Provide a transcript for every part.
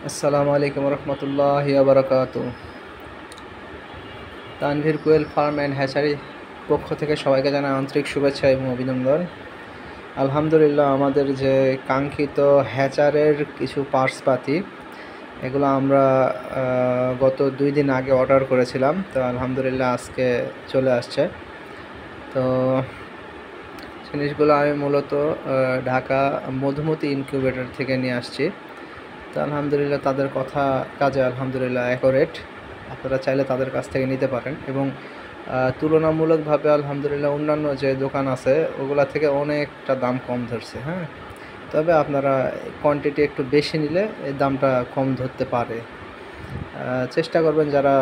আসসালামু আলাইকুম রহমতুল্লাহি ওয়া বারাকাতুহু। তানভীর কোয়েল ফার্ম অ্যান্ড হ্যাচারি পক্ষ থেকে সবাইকে জানাই আন্তরিক শুভেচ্ছা এবং অভিনন্দন। আলহামদুলিল্লাহ, আমাদের যে কাঙ্ক্ষিত হ্যাচারের কিছু পার্টসপাতি এগুলো আমরা গত 2 দিন আগে অর্ডার করেছিলাম। তো আলহামদুলিল্লাহ আজকে চলে আসছে। তো জিনিসগুলো আমি মূলত ঢাকা মধুমতি ইনকিউবেটর থেকে নিয়ে আসছি। তো আলহামদুলিল্লাহ তাদের কথা কাজে আলহামদুলিল্লাহ অ্যাকোরেট। আপনারা চাইলে তাদের কাছ থেকে নিতে পারেন এবং তুলনামূলকভাবে আলহামদুলিল্লাহ অন্যান্য যে দোকান আছে ওগুলা থেকে অনেকটা দাম কম ধরছে। হ্যাঁ, তবে আপনারা কোয়ান্টিটি একটু বেশি নিলে এই দামটা কম ধরতে পারে। চেষ্টা করবেন যারা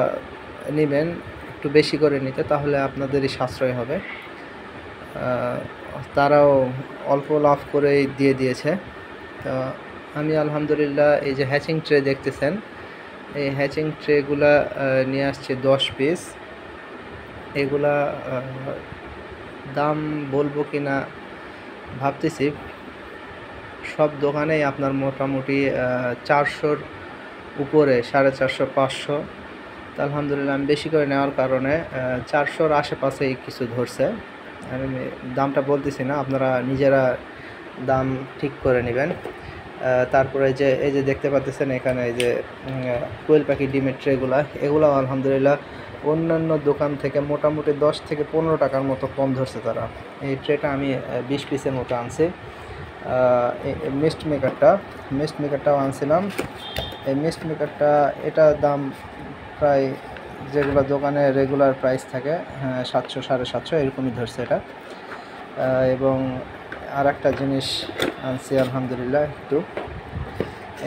নেবেন একটু বেশি করে নিতে, তাহলে আপনাদেরই সাশ্রয় হবে। তারাও অল্প লাভ করেই দিয়ে দিয়েছে। তো আমি আলহামদুলিল্লাহ এই যে হ্যাচিং ট্রে দেখতেছেন, এই হ্যাচিং ট্রেগুলা নিয়ে আসছি 10 পিস। এগুলা দাম বলবো কি না ভাবতেছি। সব দোকানেই আপনার মোটামুটি 400-র উপরে, 450-500। তো আলহামদুলিল্লাহ আমি বেশি করে নেওয়ার কারণে 400-র আশেপাশেই কিছু ধরছে। আমি দামটা বলতেছি না, আপনারা নিজেরা দাম ঠিক করে নেবেন। তারপরে এই যে দেখতে পাচ্ছেন এখানে এই যে কোয়েল পাখি ডিমের এগুলো আলহামদুলিল্লাহ অন্যান্য দোকান থেকে মোটামুটি 10 থেকে 15 টাকার মতো কম ধরছে তারা। এই ট্রেটা আমি 20 পিসের মতো আনছি। মিস্ট মেকারটাও আনছিলাম। এই মিস্ট মেকারটা এটার দাম প্রায় যেগুলো দোকানে রেগুলার প্রাইস থাকে 700 750 এরকমই ধরছে এটা। এবং আর একটা জিনিস আনছি আলহামদুলিল্লাহ একটু,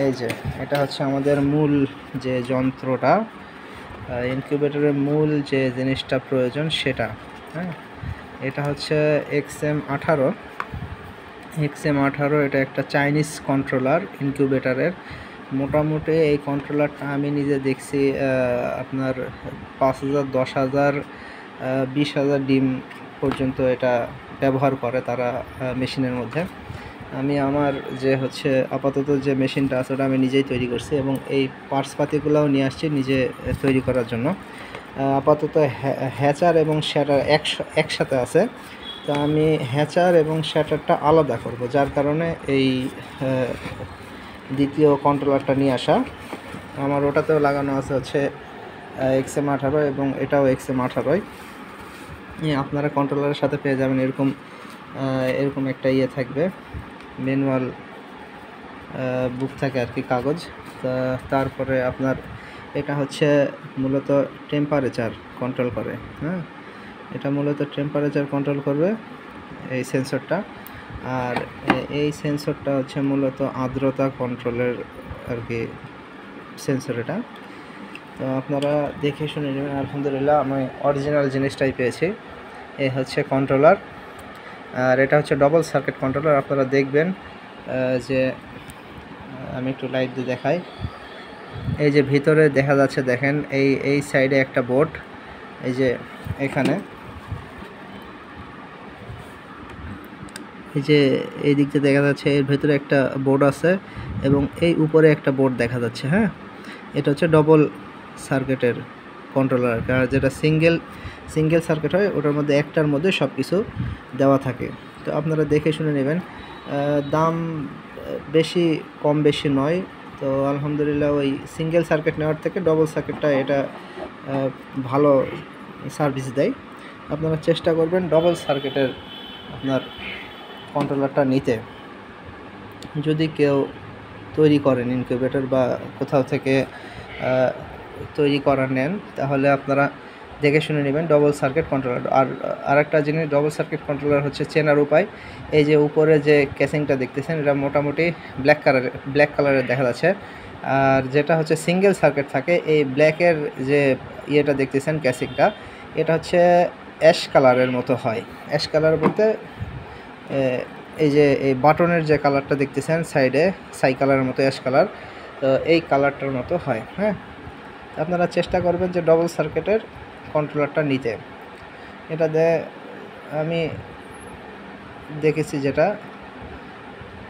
এই যে এটা হচ্ছে আমাদের মূল যে যন্ত্রটা, ইনকিউবেটরের মূল যে জিনিসটা প্রয়োজন সেটা। হ্যাঁ, এটা হচ্ছে XM18। এটা একটা চাইনিজ কন্ট্রোলার ইনকিউবেটরের। মোটামুটি এই কন্ট্রোলারটা আমি নিজে দেখছি আপনার 5000, 10,000, 20,000 ডিম পর্যন্ত এটা ব্যবহার করে তারা মেশিনের মধ্যে। আমি আমার যে হচ্ছে আপাতত যে মেশিনটা আছে ওটা আমি নিজেই তৈরি করছি এবং এই পার্টসপাতিগুলোও নিয়ে আসছি নিজে তৈরি করার জন্য। আপাতত হ্যাচার এবং শ্যাটার একসাথে আছে। তো আমি হ্যাচার এবং শ্যাটারটা আলাদা করব, যার কারণে এই দ্বিতীয় কন্ট্রোলারটা নিয়ে আসা। আমার ওটাতেও লাগানো আছে হচ্ছে XM18 এবং এটাও XM18। আপনারা কন্ট্রোলারের সাথে পেয়ে যাবেন এরকম একটা ইয়ে থাকবে, ম্যানুয়াল বুক থাকে আর কি, কাগজ। তারপরে আপনার এটা হচ্ছে মূলত টেম্পারেচার কন্ট্রোল করে। হ্যাঁ, এটা মূলত টেম্পারেচার কন্ট্রোল করবে এই সেন্সরটা। আর এই সেন্সরটা হচ্ছে মূলত আর্দ্রতা কন্ট্রোলের আর কি সেন্সর এটা। তো আপনারা দেখে শুনে নেবেন। আলহামদুলিল্লাহ আমি অরিজিনাল জিনিসটাই পেয়েছি। এই হচ্ছে কন্ট্রোলার, আর এটা হচ্ছে ডবল সার্কিট কন্ট্রোলার। আপনারা দেখবেন যে আমি একটু লাইট দিয়ে দেখাই। এই যে ভিতরে দেখা যাচ্ছে, দেখেন এই সাইডে একটা বোর্ড, এই যে এখানে এই যে এই দিক দিয়ে দেখা যাচ্ছে এর ভেতরে একটা বোর্ড আছে এবং এই উপরে একটা বোর্ড দেখা যাচ্ছে। হ্যাঁ, এটা হচ্ছে ডবল সার্কিটের কন্ট্রোলার। আর যেটা সিঙ্গেল সার্কিট হয় ওটার মধ্যে একটার মধ্যে সব কিছু দেওয়া থাকে। তো আপনারা দেখে শুনে নেবেন। দাম কম বেশি নয়। তো আলহামদুলিল্লাহ ওই সিঙ্গেল সার্কিট নেওয়ার থেকে ডবল সার্কিটটা এটা ভালো সার্ভিস দেয়। আপনারা চেষ্টা করবেন ডবল সার্কিটের আপনার কন্ট্রোলারটা নিতে। যদি কেউ তৈরি করেন ইনকিউবেটর বা কোথাও থেকে তৈরি করা নেন, তাহলে আপনারা দেখে শুনে নেবেন ডবল সার্কিট কন্ট্রোলার। আর আরেকটা জিনিস, ডবল সার্কিট কন্ট্রোলার হচ্ছে চেনার উপায়। এই যে উপরে যে ক্যাসিংটা দেখতেছেন এটা মোটামুটি ব্ল্যাক কালারের দেখা যাচ্ছে। আর যেটা হচ্ছে সিঙ্গেল সার্কিট থাকে, এই ব্ল্যাকের যে ইয়েটা দেখতেছেন ক্যাসিংটা, এটা হচ্ছে অ্যাশ কালারের মতো হয়। অ্যাশ কালার বলতে এই যে এই বাটনের যে কালারটা দেখতেছেন সাইডে, ছাই কালারের মতো অ্যাশ কালার, তো এই কালারটার মতো হয়। হ্যাঁ, আপনারা চেষ্টা করবেন যে ডবল সার্কিটের কন্ট্রোলারটা নিতে। এটাতে আমি দেখেছি যেটা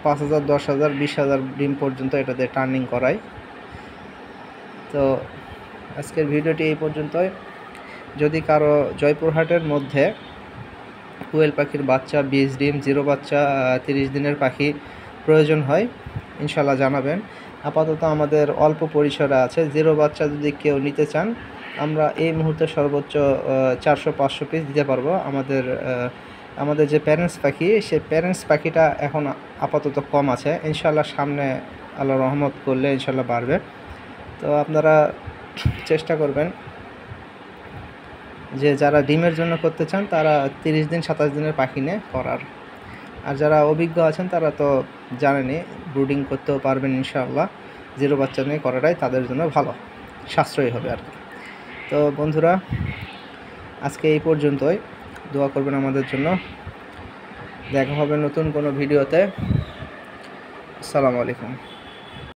5,000, 10,000, 20,000 ডিম পর্যন্ত এটাতে টার্নিং করায়। তো আজকের ভিডিওটি এই পর্যন্তই। যদি কারো জয়পুরহাটের মধ্যে কোয়েল পাখির বাচ্চা 20 ডিম 0 বাচ্চা 30 দিনের পাখি প্রয়োজন হয় ইনশাল্লাহ জানাবেন। আপাতত আমাদের অল্প পরিসরে আছে। 0 বাচ্চা যদি কেউ নিতে চান আমরা এই মুহূর্তে সর্বোচ্চ 400-500 পিস দিতে পারবো। আমাদের যে প্যারেন্টস পাখি, সেই প্যারেন্টস পাখিটা এখন আপাতত কম আছে। ইনশাল্লাহ সামনে আল্লাহ রহমত করলে ইনশাল্লাহ বাড়বে। তো আপনারা চেষ্টা করবেন যে যারা ডিমের জন্য করতে চান তারা 30 দিন 27 দিনের পাখি নিয়ে করার। আর যারা অভিজ্ঞ আছেন তারা তো জানেনই, ব্রুডিং করতেও পারবেন ইনশাআল্লাহ। 0 বাচ্চা নিয়ে করাটাই তাদের জন্য ভালো, সাশ্রয়ী হবে আর কি। তো বন্ধুরা আজকে এই পর্যন্তই, দোয়া করবেন আমাদের জন্য। দেখা হবে নতুন কোনো ভিডিওতে। আসসালামু আলাইকুম।